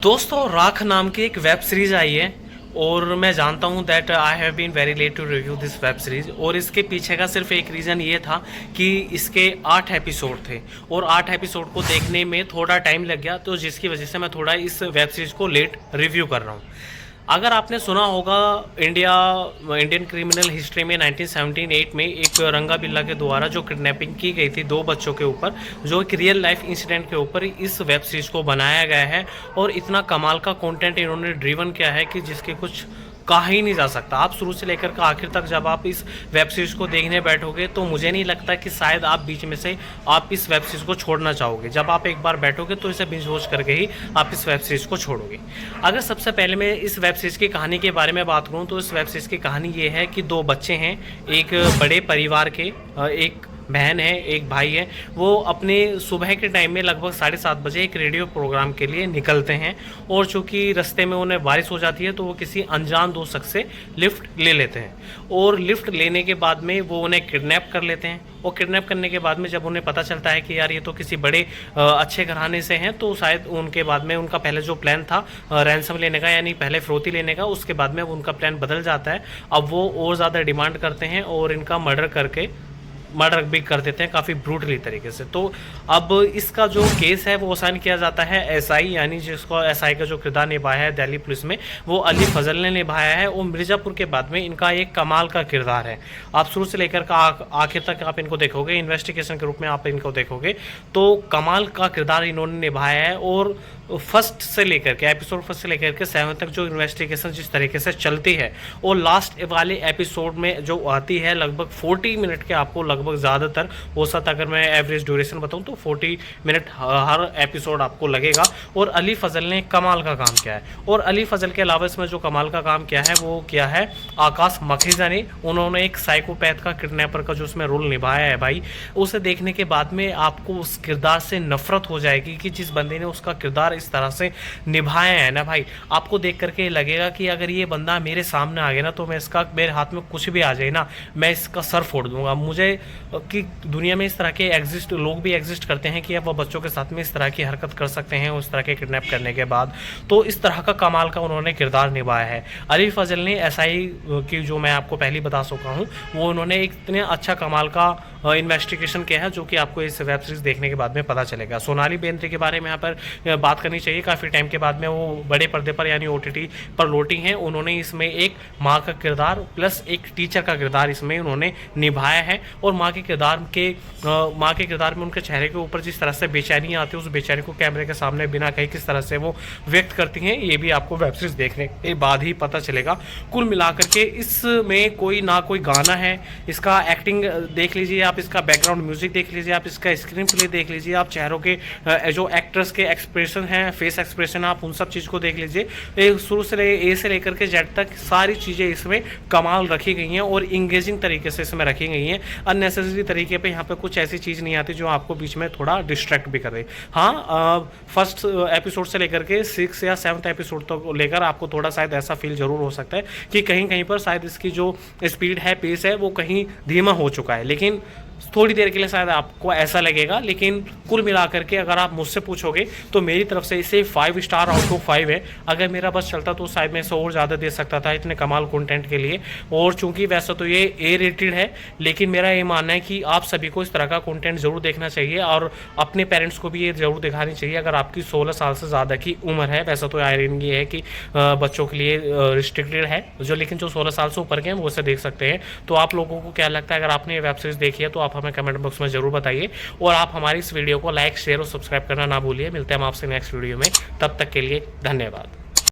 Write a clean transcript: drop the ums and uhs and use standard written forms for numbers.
दोस्तों राख नाम की एक वेब सीरीज़ आई है और मैं जानता हूँ that I have been very late to review this web series. और इसके पीछे का सिर्फ एक रीज़न ये था कि इसके 8 एपिसोड थे और 8 एपिसोड को देखने में थोड़ा टाइम लग गया, तो जिसकी वजह से मैं थोड़ा इस वेब सीरीज़ को लेट रिव्यू कर रहा हूँ। अगर आपने सुना होगा इंडियन क्रिमिनल हिस्ट्री में 1978 में एक रंगा बिल्ला के द्वारा जो किडनैपिंग की गई थी 2 बच्चों के ऊपर, जो एक रियल लाइफ इंसिडेंट के ऊपर इस वेब सीरीज़ को बनाया गया है। और इतना कमाल का कंटेंट इन्होंने ड्रिवन किया है कि जिसके कुछ कहा ही नहीं जा सकता। आप शुरू से लेकर के आखिर तक जब आप इस वेब सीरीज़ को देखने बैठोगे तो मुझे नहीं लगता कि शायद आप बीच में से आप इस वेब सीरीज़ को छोड़ना चाहोगे। जब आप एक बार बैठोगे तो इसे बिंज वॉच करके ही आप इस वेब सीरीज़ को छोड़ोगे। अगर सबसे पहले मैं इस वेब सीरीज़ की कहानी के बारे में बात करूँ तो इस वेब सीरीज़ की कहानी ये है कि 2 बच्चे हैं, एक बड़े परिवार के, एक बहन है, एक भाई है। वो अपने सुबह के टाइम में लगभग 7:30 बजे एक रेडियो प्रोग्राम के लिए निकलते हैं और चूँकि रास्ते में उन्हें बारिश हो जाती है तो वो किसी अनजान 2 शख्स से लिफ्ट ले लेते हैं। और लिफ्ट लेने के बाद में वो उन्हें किडनैप कर लेते हैं। और किडनैप करने के बाद में जब उन्हें पता चलता है कि यार ये तो किसी बड़े अच्छे घराने से हैं, तो शायद उनके बाद में उनका पहले जो प्लान था रैंसम लेने का, यानी पहले फिरौती लेने का, उसके बाद में उनका प्लान बदल जाता है। अब वो और ज़्यादा डिमांड करते हैं और इनका मर्डर भी कर देते हैं काफ़ी ब्रूटली तरीके से। तो अब इसका जो केस है वो असाइन किया जाता है एसआई, यानी जिसको एसआई का जो किरदार निभाया है दिल्ली पुलिस में वो अली फजल ने निभाया है। और मिर्ज़ापुर के बाद में इनका एक कमाल का किरदार है। आप शुरू से लेकर आखिर तक आप इनको देखोगे, इन्वेस्टिगेशन के रूप में आप इनको देखोगे तो कमाल का किरदार इन्होंने निभाया है। और फर्स्ट से लेकर के एपिसोड 1 से लेकर के 7 तक जो इन्वेस्टिगेशन जिस तरीके से चलती है, और लास्ट वाले एपिसोड में जो आती है लगभग 40 मिनट के, आपको लगभग ज़्यादातर औसत अगर मैं एवरेज ड्यूरेशन बताऊं तो 40 मिनट हर एपिसोड आपको लगेगा। और अली फजल ने कमाल का काम किया है। और अली फजल के अलावा इसमें जो कमाल का काम किया है वो किया है आकाश मखीजा ने। उन्होंने एक साइकोपैथ का किडनैपर का जो उसमें रोल निभाया है भाई, उसे देखने के बाद में आपको उस किरदार से नफरत हो जाएगी कि जिस बंदे ने उसका किरदार इस तरह से निभाया है ना भाई, आपको देख करके लगेगा कि अगर ये बंदा मेरे सामने आ गया ना तो मैं इसका, मेरे हाथ में कुछ भी आ जाए ना, मैं इसका सर फोड़ दूंगा। मुझे कि दुनिया में इस तरह के लोग भी एग्जिस्ट करते हैं कि अब वो बच्चों के साथ में इस तरह की हरकत कर सकते हैं उस तरह के किडनैप करने के बाद। तो इस तरह का कमाल का उन्होंने किरदार निभाया है। अली फजल ने एसआई की जो मैं आपको पहले बता चुका हूँ, वो उन्होंने एक इतने अच्छा कमाल का इन्वेस्टिगेशन किया है जो कि आपको इस वेब सीरीज़ देखने के बाद में पता चलेगा। सोनाली बेंद्रे के बारे में यहाँ पर बात करनी चाहिए। काफ़ी टाइम के बाद में वो बड़े पर्दे पर यानी ओटीटी पर लौटी हैं। उन्होंने इसमें एक माँ का किरदार प्लस एक टीचर का किरदार इसमें उन्होंने निभाया है। और माँ के किरदार में उनके चेहरे के ऊपर जिस तरह से बेचैनी आती है, उस बेचैनी को कैमरे के सामने बिना कहीं किस तरह से वो व्यक्त करती हैं, ये भी आपको वेब सीरीज़ देखने के बाद ही पता चलेगा। कुल मिलाकर के इसमें कोई गाना है, इसका एक्टिंग देख लीजिए आप, इसका बैकग्राउंड म्यूजिक देख लीजिए आप, इसका स्क्रीन प्ले देख लीजिए आप, चेहरों के जो एक्टर्स के एक्सप्रेशन हैं, फेस एक्सप्रेशन, आप उन सब चीज़ को देख लीजिए। शुरू से ए से लेकर के जेड तक सारी चीज़ें इसमें कमाल रखी गई हैं और इंगेजिंग तरीके से इसमें रखी गई हैं। अननेसेसरी तरीके पे यहाँ पे कुछ ऐसी चीज़ नहीं आती जो आपको बीच में थोड़ा डिस्ट्रैक्ट भी करे। हाँ, फर्स्ट एपिसोड से लेकर के 6 या 7 एपिसोड तक लेकर आपको थोड़ा शायद ऐसा फील जरूर हो सकता है कि कहीं कहीं पर शायद इसकी जो स्पीड है, पेस है, वो कहीं धीमा हो चुका है। लेकिन थोड़ी देर के लिए शायद आपको ऐसा लगेगा, लेकिन कुल मिलाकर के अगर आप मुझसे पूछोगे तो मेरी तरफ से इसे 5 स्टार आउट ऑफ 5 है। अगर मेरा बस चलता तो शायद मैं इसे और ज़्यादा दे सकता था इतने कमाल कंटेंट के लिए। और चूंकि वैसे तो ये ए रेटेड है, लेकिन मेरा ये मानना है कि आप सभी को इस तरह का कंटेंट ज़रूर देखना चाहिए और अपने पेरेंट्स को भी ये ज़रूर दिखानी चाहिए अगर आपकी 16 साल से ज़्यादा की उम्र है। वैसे तो आयरन ये है कि बच्चों के लिए रिस्ट्रिक्टेड है जो, लेकिन जो 16 साल से ऊपर के हैं वो इसे देख सकते हैं। तो आप लोगों को क्या लगता है, अगर आपने ये वेब सीरीज़ देखी है तो आप हमें कमेंट बॉक्स में जरूर बताइए। और आप हमारी इस वीडियो को लाइक, शेयर और सब्सक्राइब करना ना भूलिए। मिलते हैं हम आपसे नेक्स्ट वीडियो में, तब तक के लिए धन्यवाद।